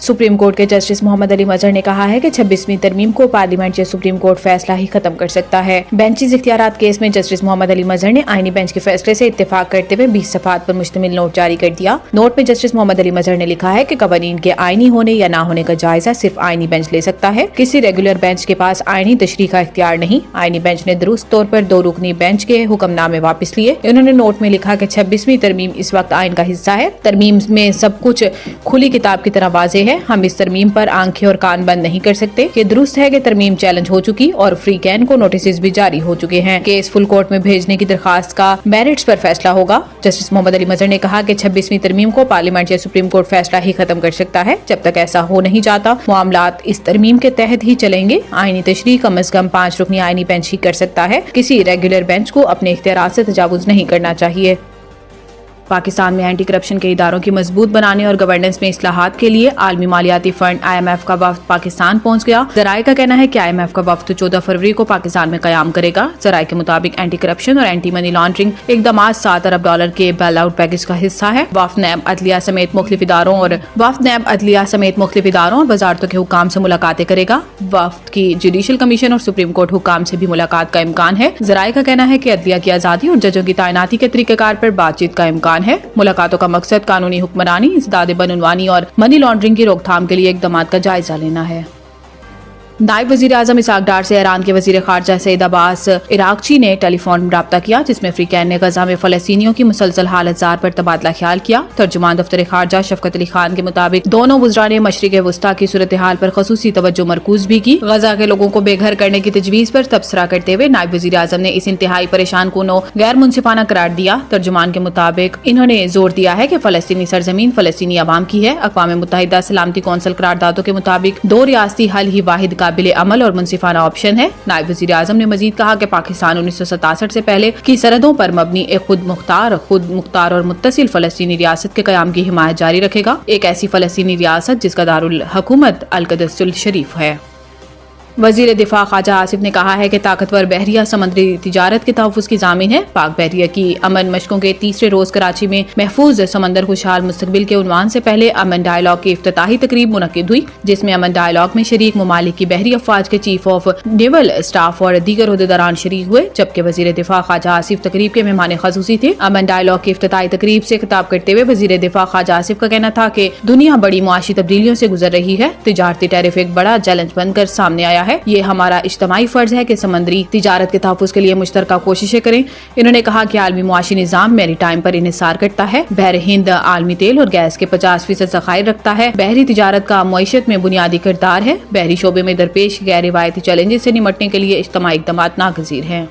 Supreme court के justice Mohammad Ali मजहर ने कहा है कि 26वीं तरमीम को पार्लियामेंट या सुप्रीम कोर्ट फैसला ही खत्म कर सकता है। बेंचेस इख्तियारात केस में जस्टिस मोहम्मद अली मजहर ने आईनी बेंच के फैसले से इत्तेफाक करते हुए 20 सफ़हात पर मुश्तमिल नोट जारी कर दिया। नोट में जस्टिस मोहम्मद अली मजहर ने लिखा है कि कवानीन के आईनी होने या ना होने का जायजा सिर्फ आईनी बेंच ले सकता है। किसी रेगुलर बेंच के पास आईनी तशरीह का इख्तियार नहीं। आईनी बेंच ने दुरुस्त तौर पर 2 रुकनी बेंच के हुक्मनामे वापस लिए। उन्होंने नोट में लिखा कि 26वीं तरमीम इस वक्त आइन का हिस्सा है। तरमीम में सब कुछ खुली किताब की तरह वाज़ेह है। हम इस तरमीम पर आंखें और कान बंद नहीं कर सकते। ये दुरुस्त है कि तरमीम चैलेंज हो चुकी और फ्री कैन को नोटिस भी जारी हो चुके हैं। केस फुल कोर्ट में भेजने की दरखास्त का मेरिट्स पर फैसला होगा। जस्टिस मोहम्मद अली मजहर ने कहा कि 26वीं तरमीम को पार्लियामेंट या सुप्रीम कोर्ट फैसला ही खत्म कर सकता है। जब तक ऐसा हो नहीं जाता मामलात इस तरमीम के तहत ही चलेंगे। आईनी तशरीह कम अज कम 5 रुकनी आईनी बेंच ही कर सकता है। किसी रेगुलर बेंच को अपने इख्तियारात से तजावुज नहीं करना चाहिए। पाकिस्तान में एंटी करप्शन के इदारों की मजबूत बनाने और गवर्नेंस में इस्लाहात के लिए आलमी मालियाती फंड IMF का वफ्द पाकिस्तान पहुंच गया। जराये का कहना है कि IMF का वफ्द 14 फरवरी को पाकिस्तान में कयाम करेगा। जराये के मुताबिक एंटी करप्शन और एंटी मनी लॉन्ड्रिंग इकदामात $7 अरब के बेल आउट पैकेज का हिस्सा है। वफ्द नैब अदलिया समेत मुख्तलिफ इदारों और वजारतों के हुक्काम से मुलाकातें करेगा। वफ्द की जुडिशल कमीशन और सुप्रीम कोर्ट हुक्काम से भी मुलाकात का इम्कान है। जराये का कहना है कि अदलिया की आजादी और जजों की तैनाती के तरीक़ेकार पर बातचीत का इम्कान है। मुलाकातों का मकसद कानूनी हुक्मरानी, इंसदाद बदउनवानी और मनी लॉन्ड्रिंग की रोकथाम के लिए इक़दामात का जायजा लेना है। नायब वज़ीर आज़म इसहाक डार से ईरान के वज़ीर ख़ारजा सईद अब्बास इराक़ची ने टेलीफोन राब्ता किया, जिसमें फ्री कैन ने गजा में फ़लस्तीनियों की मुसलसल हालत ज़ार पर तबादला ख्याल किया। तर्जुमान दफ्तर ख़ारजा शफ़क़त अली खान के मुताबिक दोनों वज़रा ने मशरिक़ वस्ता की सूरत हाल पर ख़ुसूसी तवज्जो मरकूज़ भी की। गजा के लोगों को बेघर करने की तजवीज़ पर तबसरा करते हुए नायब वज़ीर आज़म ने इस इंतहाई परेशान कुन गैर मुनसिफाना करार दिया। तर्जुमान के मुताबिक इन्होंने जोर दिया है कि फ़लस्तीनी सरजमीन फ़लस्तीनी अवाम की है। अक़वाम मुत्तहिदा सलामती कौंसिल करारदादों के मुताबिक 2 रियासती हल ही वाहिद काबिल अमल और मुनसिफाना ऑप्शन है। नायब वज़ीर आज़म ने मजीद कहा कि पाकिस्तान 1967 से पहले की सरहदों पर मबनी एक खुद मुख्तार और मुत्तसिल फ़लस्तीनी रियासत के क़याम की हिमायत जारी रखेगा। एक ऐसी फ़लस्तीनी रियासत जिसका दारुल हुकूमत अल-क़ुद्स शरीफ है। वज़ीर दिफा ख्वाजा आसिफ ने कहा है कि ताकतवर बहरिया समुद्री तिजारत के तहफ़्फ़ुज़ की ज़ामिन है। पाक बहरिया की अमन मशकों के तीसरे रोज़ कराची में महफूज समंदर खुशहाल मुस्तक़बिल के उन्वान से पहले अमन डायलॉग की इफ्तिताही तकरीब मुनक़िद हुई, जिसमें अमन डायलॉग में शरीक ममालिक की बहरी अफ़वाज के चीफ ऑफ नेवल स्टाफ और दीगर ओहदेदारान शरीक हुए, जबकि वज़ीर दिफा ख्वाजा आसिफ तकरीब के मेहमान ख़ुसूसी थे। अमन डायलॉग की इफ्तिताही तकरीब से खिताब करते हुए वज़ीर दिफा ख्वाजा आसिफ का कहना था कि दुनिया बड़ी मुआशी तब्दीलियों से गुजर रही है। तिजारती टैरिफ एक बड़ा चैलेंज बनकर सामने आया है। ये हमारा इज्तमाई फर्ज है कि समंदरी तिजारत के तहफ़्फ़ुज़ के लिए मुश्तरका कोशिशें करें। इन्होंने कहा कि आलमी मुआशी निज़ाम मेरी टाइम पर इन्हिसार करता है। बहर हिंद आलमी तेल और गैस के 50% ज़खायर रखता है। बहरी तिजारत का मईशत में बुनियादी किरदार है। बहरी शोबे में दरपेश गैर रिवायती चैलेंजेस से निमटने के लिए इज्तमाई इक़दामात नागज़ीर हैं।